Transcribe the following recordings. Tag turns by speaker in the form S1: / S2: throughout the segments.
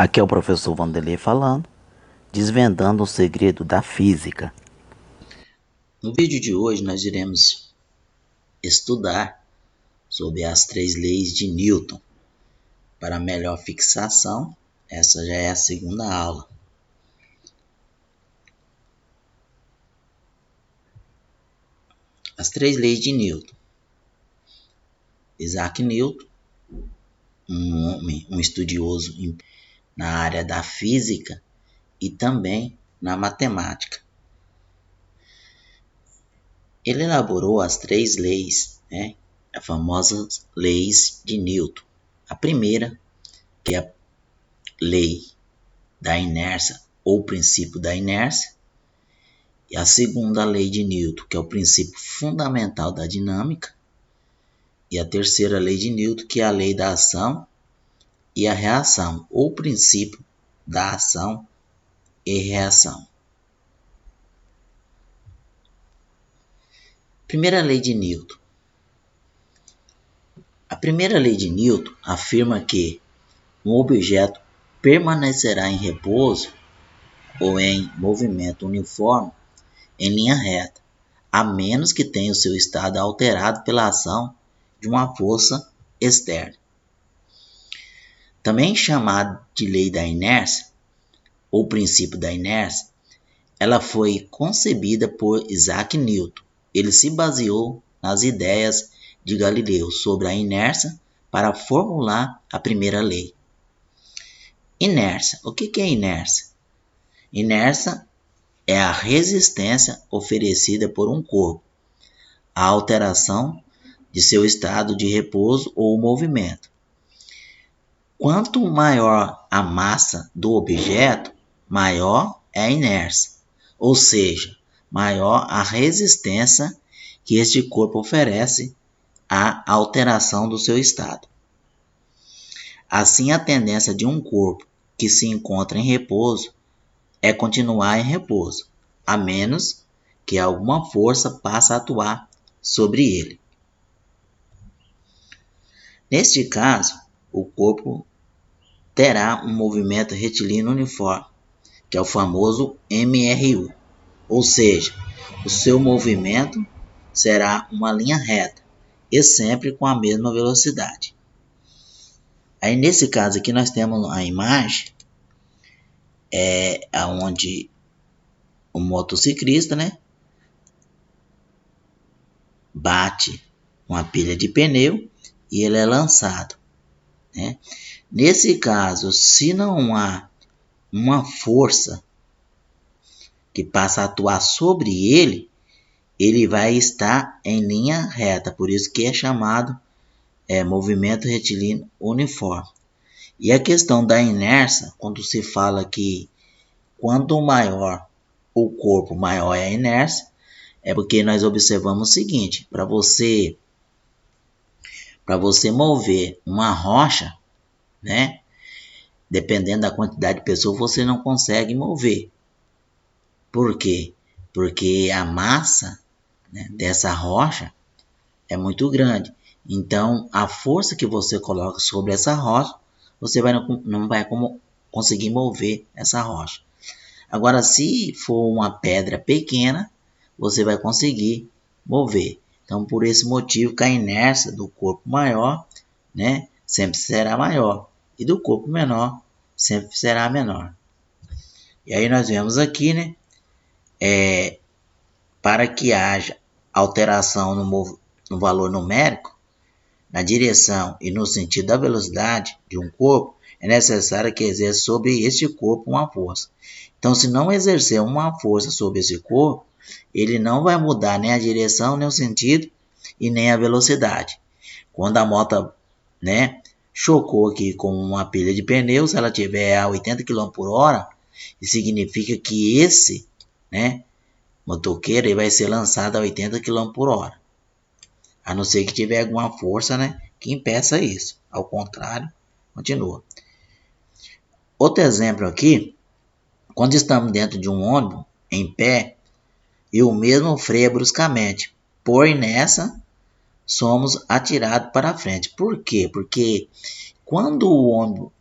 S1: Aqui é o professor Vanderlei falando, desvendando o segredo da física.
S2: No vídeo de hoje nós iremos estudar sobre as 3 leis de Newton. Para melhor fixação, essa já é a segunda aula. As 3 leis de Newton. Isaac Newton, um estudioso na área da física e também na matemática. Ele elaborou as 3 leis, as famosas leis de Newton. A primeira, que é a lei da inércia ou princípio da inércia, e a segunda lei de Newton, que é o princípio fundamental da dinâmica, e a terceira lei de Newton, que é a lei da ação e a reação, ou princípio da ação e reação. Primeira lei de Newton. A primeira lei de Newton afirma que um objeto permanecerá em repouso ou em movimento uniforme em linha reta, a menos que tenha o seu estado alterado pela ação de uma força externa. Também chamada de lei da inércia, ou princípio da inércia, ela foi concebida por Isaac Newton. Ele se baseou nas ideias de Galileu sobre a inércia para formular a primeira lei. Inércia. O que é inércia? Inércia é a resistência oferecida por um corpo à alteração de seu estado de repouso ou movimento. Quanto maior a massa do objeto, maior é a inércia, ou seja, maior a resistência que este corpo oferece à alteração do seu estado. Assim, a tendência de um corpo que se encontra em repouso é continuar em repouso, a menos que alguma força passe a atuar sobre ele. Neste caso, o corpo terá um movimento retilíneo uniforme, que é o famoso MRU, ou seja, o seu movimento será uma linha reta e sempre com a mesma velocidade. Aí nesse caso aqui nós temos a imagem onde o motociclista, bate uma pilha de pneu e ele é lançado, Nesse caso, se não há uma força que passa a atuar sobre ele, ele vai estar em linha reta, por isso que é chamado movimento retilíneo uniforme. E a questão da inércia, quando se fala que quanto maior o corpo, maior é a inércia, é porque nós observamos o seguinte: para você mover uma rocha, dependendo da quantidade de pessoas, você não consegue mover. Por quê? Porque a massa dessa rocha é muito grande. Então, a força que você coloca sobre essa rocha, você não vai conseguir mover essa rocha. Agora, se for uma pedra pequena, você vai conseguir mover. Então, por esse motivo, que a inércia do corpo maior, sempre será maior. E do corpo menor, sempre será menor. E aí nós vemos aqui, para que haja alteração no valor numérico, na direção e no sentido da velocidade de um corpo, é necessário que exerça sobre este corpo uma força. Então, se não exercer uma força sobre esse corpo, ele não vai mudar nem a direção, nem o sentido e nem a velocidade. Quando a moto, chocou aqui com uma pilha de pneus, se ela tiver a 80 km por hora, isso significa que esse, motoqueiro ele vai ser lançado a 80 km por hora. A não ser que tiver alguma força, que impeça isso. Ao contrário, continua. Outro exemplo aqui, quando estamos dentro de um ônibus, em pé, e o mesmo freia bruscamente. Por inércia, somos atirados para frente. Por quê? Porque quando o ônibus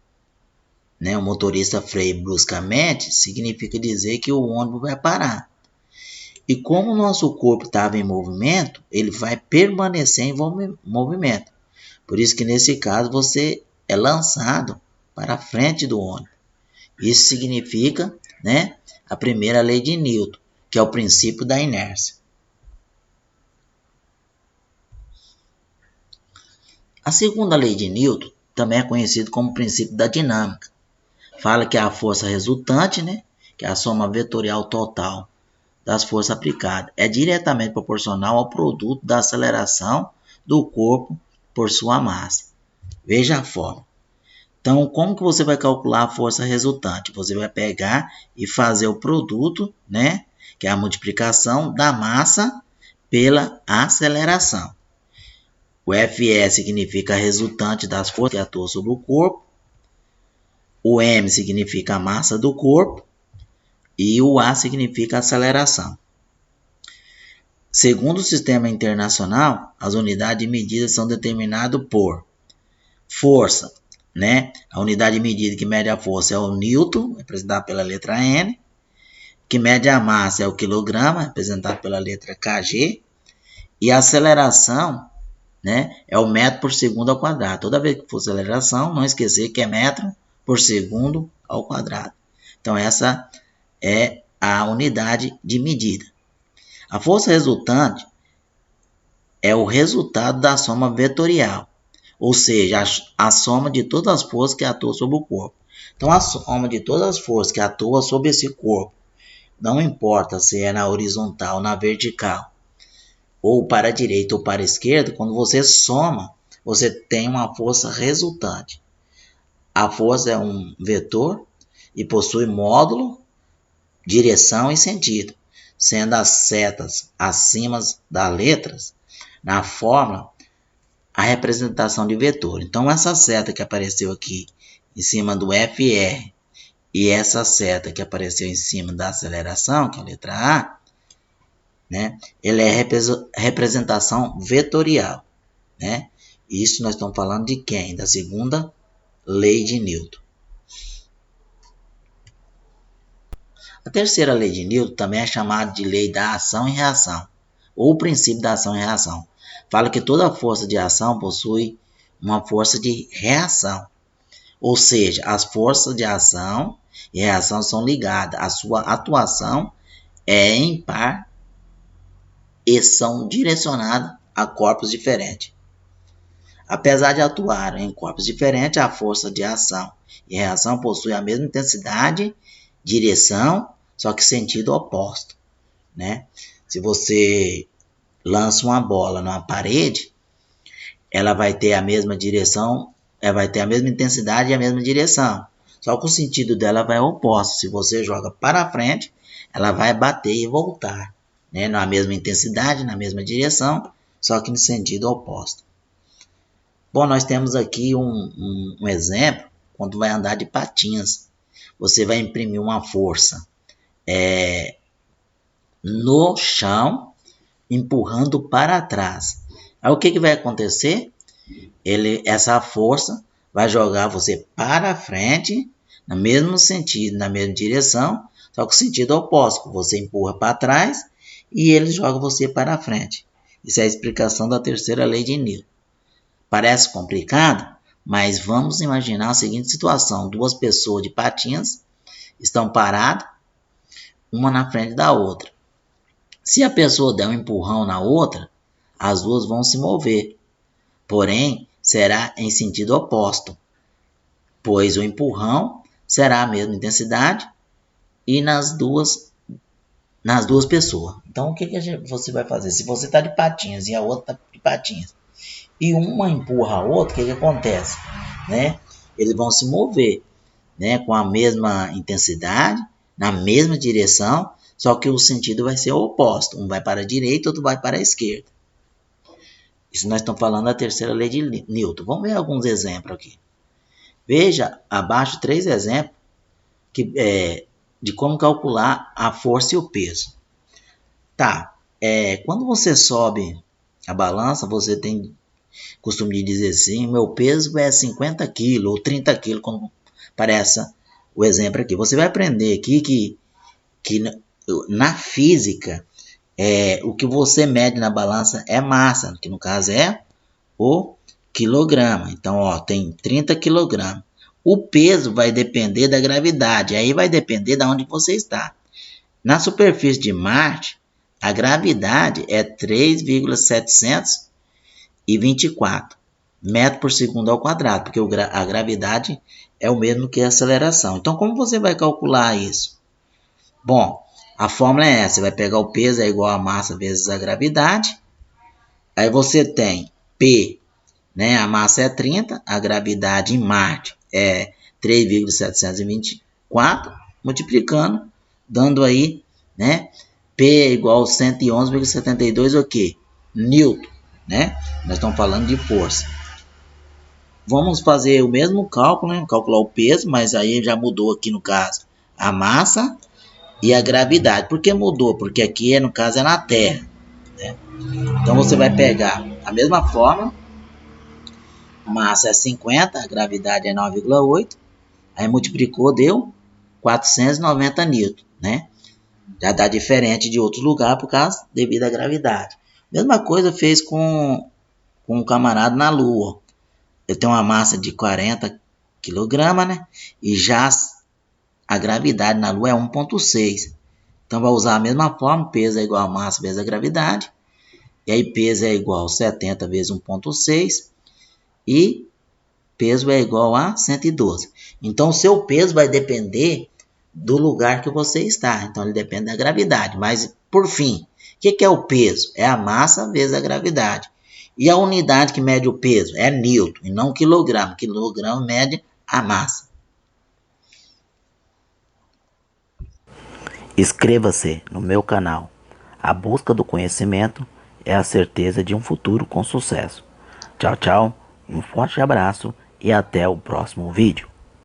S2: né, o motorista freia bruscamente, significa dizer que o ônibus vai parar. E como o nosso corpo estava em movimento, ele vai permanecer em movimento. Por isso que nesse caso você é lançado para a frente do ônibus. Isso significa, né, a primeira lei de Newton, que é o princípio da inércia. A segunda lei de Newton também é conhecida como princípio da dinâmica. Fala que a força resultante, né, que é a soma vetorial total das forças aplicadas, é diretamente proporcional ao produto da aceleração do corpo por sua massa. Veja a forma. Então, como que você vai calcular a força resultante? Você vai pegar e fazer o produto, né, que é a multiplicação da massa pela aceleração. O Fe significa a resultante das forças que atuam sobre o corpo. O m significa a massa do corpo. E o A significa aceleração. Segundo o sistema internacional, as unidades de medida são determinadas por força, né? A unidade de medida que mede a força é o Newton, representado pela letra N. Que mede a massa é o quilograma, representado pela letra kg. E a aceleração, né, é o metro por segundo ao quadrado. Toda vez que for aceleração, não esquecer que é metro por segundo ao quadrado. Então, essa é a unidade de medida. A força resultante é o resultado da soma vetorial, ou seja, a soma de todas as forças que atuam sobre o corpo. Então, a soma de todas as forças que atuam sobre esse corpo, não importa se é na horizontal ou na vertical, ou para a direita ou para a esquerda, quando você soma, você tem uma força resultante. A força é um vetor e possui módulo, direção e sentido, sendo as setas acima das letras, na fórmula, a representação de vetor. Então, essa seta que apareceu aqui em cima do FR e essa seta que apareceu em cima da aceleração, que é a letra A, né, ele é representação vetorial. Né? Isso nós estamos falando de quem? Da segunda lei de Newton. A terceira lei de Newton também é chamada de lei da ação e reação, ou princípio da ação e reação. Fala que toda força de ação possui uma força de reação. Ou seja, as forças de ação e reação são ligadas. A sua atuação é ímpar e são direcionadas a corpos diferentes. Apesar de atuar em corpos diferentes, a força de ação e reação possui a mesma intensidade, direção, só que sentido oposto, né? Se você lança uma bola numa parede, ela vai ter a mesma direção, ela vai ter a mesma intensidade e a mesma direção, só que o sentido dela vai oposto. Se você joga para frente, ela vai bater e voltar, né? Na mesma intensidade, na mesma direção, só que no sentido oposto. Bom, nós temos aqui um exemplo, quando vai andar de patins. Você vai imprimir uma força no chão, empurrando para trás. Aí o que vai acontecer? Essa força vai jogar você para frente, no mesmo sentido, na mesma direção, só que o sentido oposto. Você empurra para trás e ele joga você para frente. Isso é a explicação da terceira lei de Newton. Parece complicado, mas vamos imaginar a seguinte situação. Duas pessoas de patins estão paradas, uma na frente da outra. Se a pessoa der um empurrão na outra, as duas vão se mover. Porém, será em sentido oposto, pois o empurrão será a mesma intensidade e nas duas pessoas. Então, o que você vai fazer? Se você está de patins e a outra está de patins, e uma empurra a outra, o que acontece? Né? Eles vão se mover, né, com a mesma intensidade, na mesma direção, só que o sentido vai ser o oposto. Um vai para a direita, outro vai para a esquerda. Isso nós estamos falando da terceira lei de Newton. Vamos ver alguns exemplos aqui. Veja abaixo 3 exemplos de como calcular a força e o peso. Tá, quando você sobe a balança, você tem costume de dizer assim, meu peso é 50 kg ou 30 kg, quando Parece o exemplo aqui. Você vai aprender aqui que na física, o que você mede na balança é massa, que no caso é o quilograma. Então, ó, tem 30 quilogramas. O peso vai depender da gravidade, aí vai depender de onde você está. Na superfície de Marte, a gravidade é 3,724 metros por segundo ao quadrado, porque a gravidade é o mesmo que a aceleração. Então, como você vai calcular isso? Bom, a fórmula é essa, você vai pegar o peso é igual a massa vezes a gravidade, aí você tem P, né? A massa é 30, a gravidade em Marte é 3,724, multiplicando, dando aí, né? P é igual a 111,72 o quê? Newton, né? Nós estamos falando de força. Vamos fazer o mesmo cálculo, né? Calcular o peso, mas aí já mudou aqui no caso a massa e a gravidade. Por que mudou? Porque aqui no caso é na Terra, né? Então você vai pegar a mesma forma, a massa é 50, a gravidade é 9,8, aí multiplicou, deu 490 newton, né? Já dá diferente de outros lugares por causa devido à gravidade. Mesma coisa fez com um camarada na Lua. Ele tem uma massa de 40 kg, né? E já a gravidade na Lua é 1,6. Então vai usar a mesma forma, peso é igual a massa vezes a gravidade. E aí peso é igual a 70 vezes 1,6. E peso é igual a 112. Então o seu peso vai depender do lugar que você está. Então ele depende da gravidade. Mas por fim, o que é o peso? É a massa vezes a gravidade. E a unidade que mede o peso é newton e não quilograma. Quilograma mede a massa.
S1: Inscreva-se no meu canal. A busca do conhecimento é a certeza de um futuro com sucesso. Tchau, tchau, um forte abraço e até o próximo vídeo.